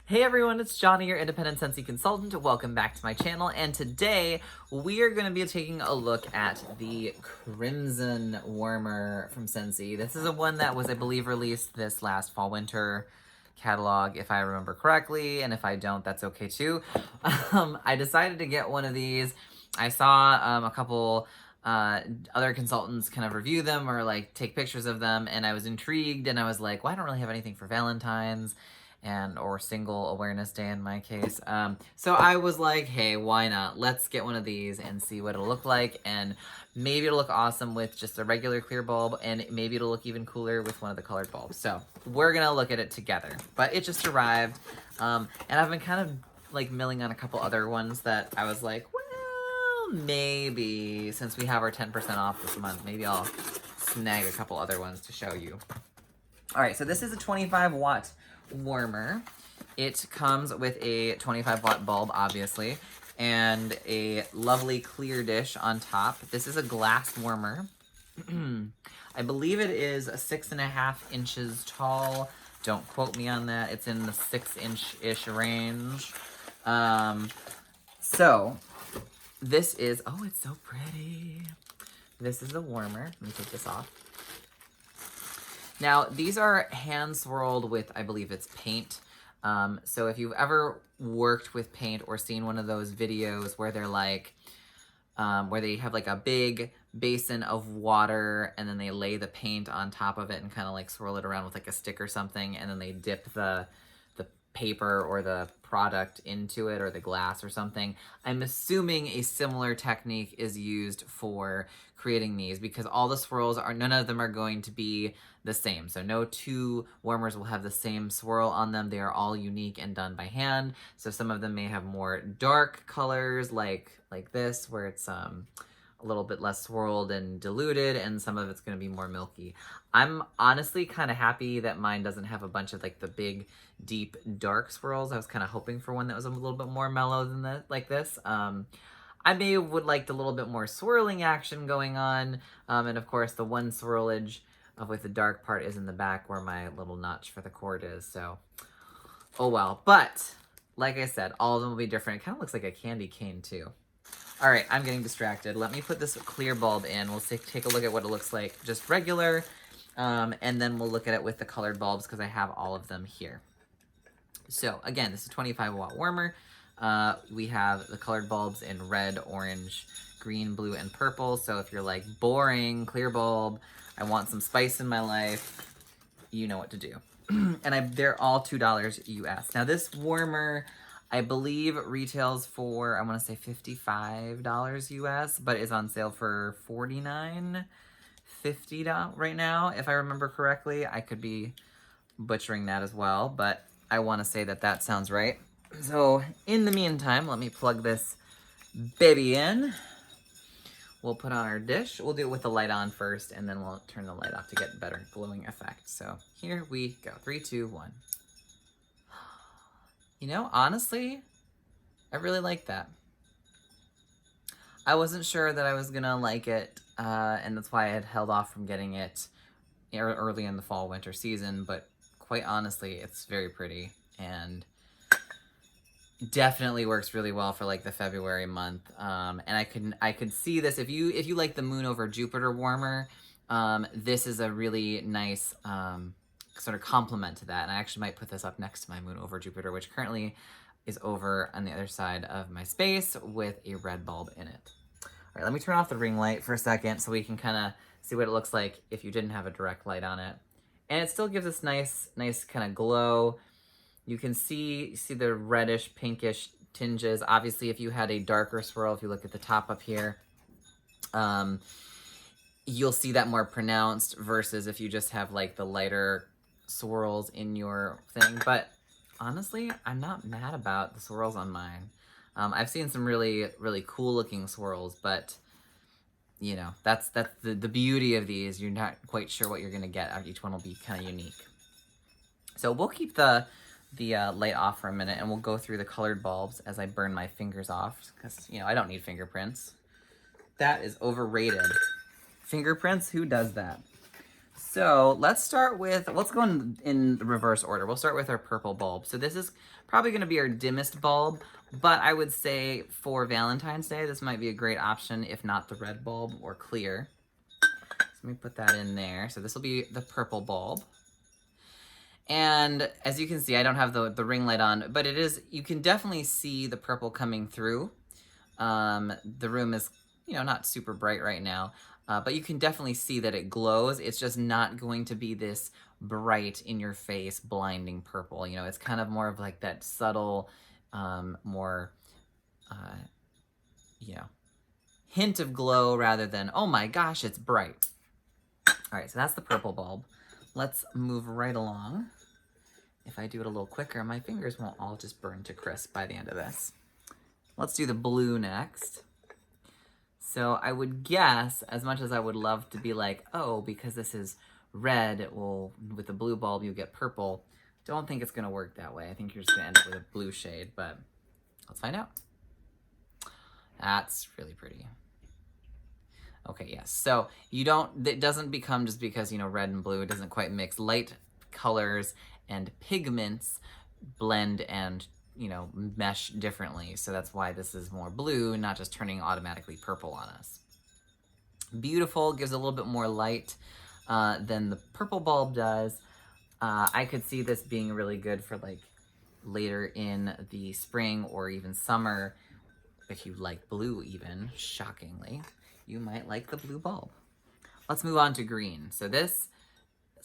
Hey everyone, it's Johnny, your independent Scentsy consultant. Welcome back to my channel, and today we are going to be taking a look at the Crimson Warmer from Scentsy. This is a one that was, I believe, released this last fall-winter catalog, if I remember correctly, and if I don't, that's okay too. I decided to get one of these. I saw a couple other consultants kind of review them or like take pictures of them, and I was intrigued, and I was like, well, I don't really have anything for Valentine's or Single Awareness Day in my case. So I was like, hey, why not? Let's get one of these and see what it'll look like, and maybe it'll look awesome with just a regular clear bulb, and maybe it'll look even cooler with one of the colored bulbs. So we're gonna look at it together. But it just arrived, and I've been kind of like milling on a couple other ones that I was like, well, maybe since we have our 10% off this month, maybe I'll snag a couple other ones to show you. All right, so this is a 25-watt warmer. It comes with a 25-watt bulb, obviously, and a lovely clear dish on top. This is a glass warmer. I believe it is 6.5 inches tall. Don't quote me on that. It's in the 6-inch-ish range. So this is, oh, it's so pretty. This is a warmer. Let me take this off. Now, these are hand swirled with, I believe it's paint. So if you've ever worked with paint or seen one of those videos where they're like, where they have like a big basin of water and then they lay the paint on top of it and kind of like swirl it around with like a stick or something, and then they dip the paper or the product into it or the glass or something. I'm assuming a similar technique is used for creating these, because all the swirls are, none of them are going to be the same. So no two warmers will have the same swirl on them. They are all unique and done by hand. So some of them may have more dark colors like this, where it's a little bit less swirled and diluted, and some of it's going to be more milky. I'm honestly kind of happy that mine doesn't have a bunch of like the big, deep, dark swirls. I was kind of hoping for one that was a little bit more mellow than that, like this. I would like a little bit more swirling action going on, and of course the one swirlage with the dark part is in the back where my little notch for the cord is, so oh well. But like I said, all of them will be different. It kind of looks like a candy cane too. All right, I'm getting distracted. Let me put this clear bulb in. We'll take a look at what it looks like just regular, and then we'll look at it with the colored bulbs because I have all of them here. So again, this is a 25-watt warmer. We have the colored bulbs in red, orange, green, blue, and purple. So if you're like, boring, clear bulb, I want some spice in my life, you know what to do. And they're all $2 US. Now this warmer, I believe, retails for, I want to say $55 US, but is on sale for $49.50 right now, if I remember correctly. I could be butchering that as well, but I want to say that that sounds right. So in the meantime, let me plug this baby in. We'll put on our dish. We'll do it with the light on first, and then we'll turn the light off to get a better glowing effect. So here we go. 3, 2, 1. You know, honestly, I really like that. I wasn't sure that I was gonna like it, and that's why I had held off from getting it early in the fall-winter season, but quite honestly, it's very pretty, and definitely works really well for like the February month. And I could see this, if you like the Moon over Jupiter warmer, this is a really nice sort of complement to that. And I actually might put this up next to my Moon over Jupiter, which currently is over on the other side of my space with a red bulb in it. All right, let me turn off the ring light for a second so we can kind of see what it looks like if you didn't have a direct light on it. And it still gives us nice kind of glow. You can see the reddish, pinkish tinges. Obviously, if you had a darker swirl, if you look at the top up here, you'll see that more pronounced versus if you just have like the lighter swirls in your thing. But honestly, I'm not mad about the swirls on mine. I've seen some really, really cool looking swirls, but you know, that's the beauty of these. You're not quite sure what you're gonna get. Each one will be kind of unique. So we'll keep the light off for a minute, and we'll go through the colored bulbs as I burn my fingers off, because, you know, I don't need fingerprints. That is overrated. Fingerprints? Who does that? So let's go in reverse order. We'll start with our purple bulb. So this is probably going to be our dimmest bulb, but I would say for Valentine's Day, this might be a great option, if not the red bulb or clear. So let me put that in there. So this will be the purple bulb. And as you can see, I don't have the ring light on, but you can definitely see the purple coming through. The room is, not super bright right now, but you can definitely see that it glows. It's just not going to be this bright in your face, blinding purple. It's kind of more of like that subtle, more, hint of glow rather than, oh my gosh, it's bright. All right, so that's the purple bulb. Let's move right along. If I do it a little quicker, my fingers won't all just burn to crisp by the end of this. Let's do the blue next. So I would guess, as much as I would love to be like, oh, because this is red, with the blue bulb, you get purple. Don't think it's gonna work that way. I think you're just gonna end up with a blue shade, but let's find out. That's really pretty. Okay, yes. So it doesn't become just because, red and blue, it doesn't quite mix. Light colors and pigments blend and, mesh differently. So that's why this is more blue, not just turning automatically purple on us. Beautiful, gives a little bit more light than the purple bulb does. I could see this being really good for like later in the spring or even summer. If you like blue even, shockingly, you might like the blue bulb. Let's move on to green. So this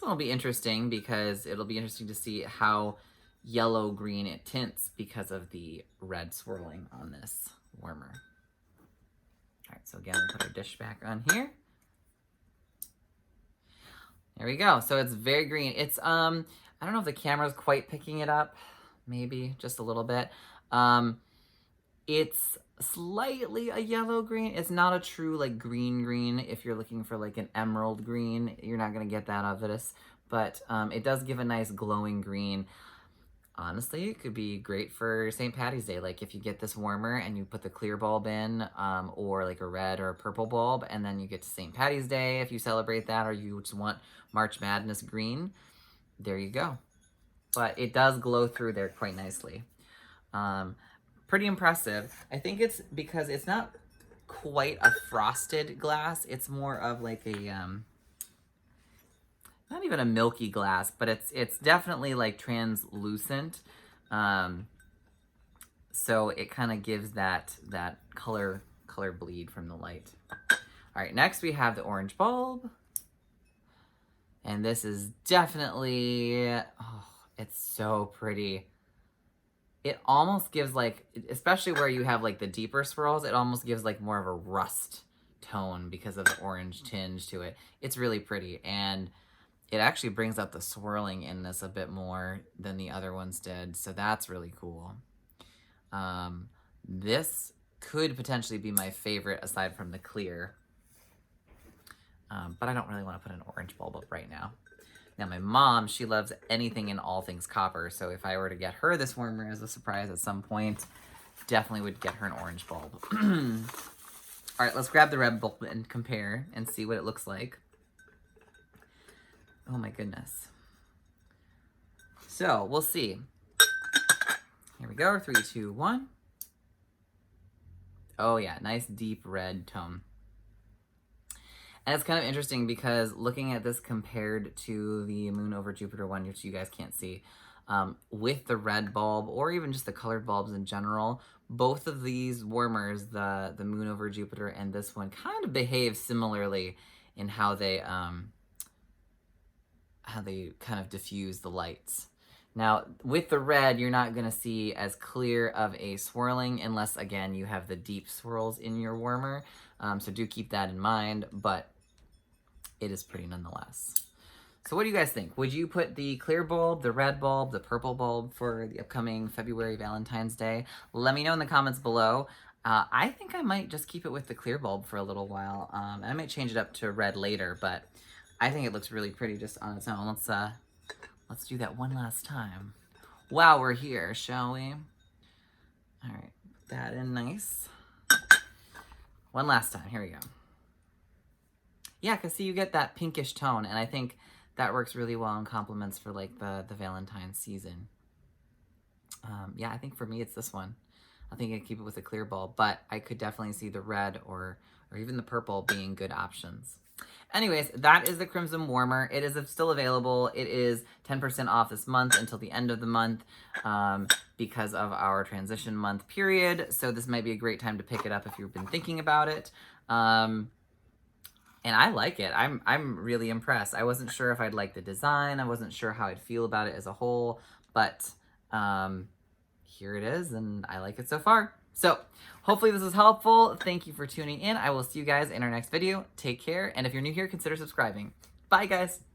one will be interesting because it'll be interesting to see how yellow-green it tints because of the red swirling on this warmer. All right, so again, we'll put our dish back on here. There we go. So it's very green. It's, I don't know if the camera's quite picking it up. Maybe just a little bit. It's slightly a yellow green. It's not a true like green. If you're looking for like an emerald green, you're not gonna get that out of this, but it does give a nice glowing green. Honestly, it could be great for St. Patty's Day. Like if you get this warmer and you put the clear bulb in, or like a red or a purple bulb, and then you get to St. Patty's Day if you celebrate that, or you just want March Madness green, there you go. But it does glow through there quite nicely. Pretty impressive. I think it's because it's not quite a frosted glass. It's more of like a, not even a milky glass, but it's definitely like translucent. So it kind of gives that color bleed from the light. All right, next we have the orange bulb. And this is definitely, oh, it's so pretty. It almost gives like, especially where you have like the deeper swirls, it almost gives like more of a rust tone because of the orange tinge to it. It's really pretty, and it actually brings out the swirling in this a bit more than the other ones did, so that's really cool. This could potentially be my favorite aside from the clear, but I don't really want to put an orange bulb up right now. Now, my mom, she loves anything and all things copper, so if I were to get her this warmer as a surprise at some point, definitely would get her an orange bulb. All right, let's grab the red bulb and compare and see what it looks like. Oh my goodness. So, we'll see. Here we go, 3, 2, 1. Oh yeah, nice deep red tone. And it's kind of interesting because looking at this compared to the Moon over Jupiter one, which you guys can't see, with the red bulb or even just the colored bulbs in general, both of these warmers, the Moon over Jupiter and this one, kind of behave similarly in how they kind of diffuse the lights. Now, with the red, you're not going to see as clear of a swirling unless, again, you have the deep swirls in your warmer. So do keep that in mind, but it is pretty nonetheless. So what do you guys think? Would you put the clear bulb, the red bulb, the purple bulb for the upcoming February Valentine's Day? Let me know in the comments below. I think I might just keep it with the clear bulb for a little while. I might change it up to red later, but I think it looks really pretty just on its own. Let's do that one last time. While we're here, shall we? All right, put that in nice. One last time, here we go. Yeah, because see, you get that pinkish tone, and I think that works really well and complements for like the Valentine's season. Yeah, I think for me it's this one. I think I'd keep it with a clear bulb, but I could definitely see the red or even the purple being good options. Anyways, that is the Crimson Warmer. It is still available. It is 10% off this month until the end of the month because of our transition month period. So this might be a great time to pick it up if you've been thinking about it. And I like it. I'm really impressed. I wasn't sure if I'd like the design. I wasn't sure how I'd feel about it as a whole, but here it is, and I like it so far. So hopefully this is helpful. Thank you for tuning in. I will see you guys in our next video. Take care, and if you're new here, consider subscribing. Bye, guys.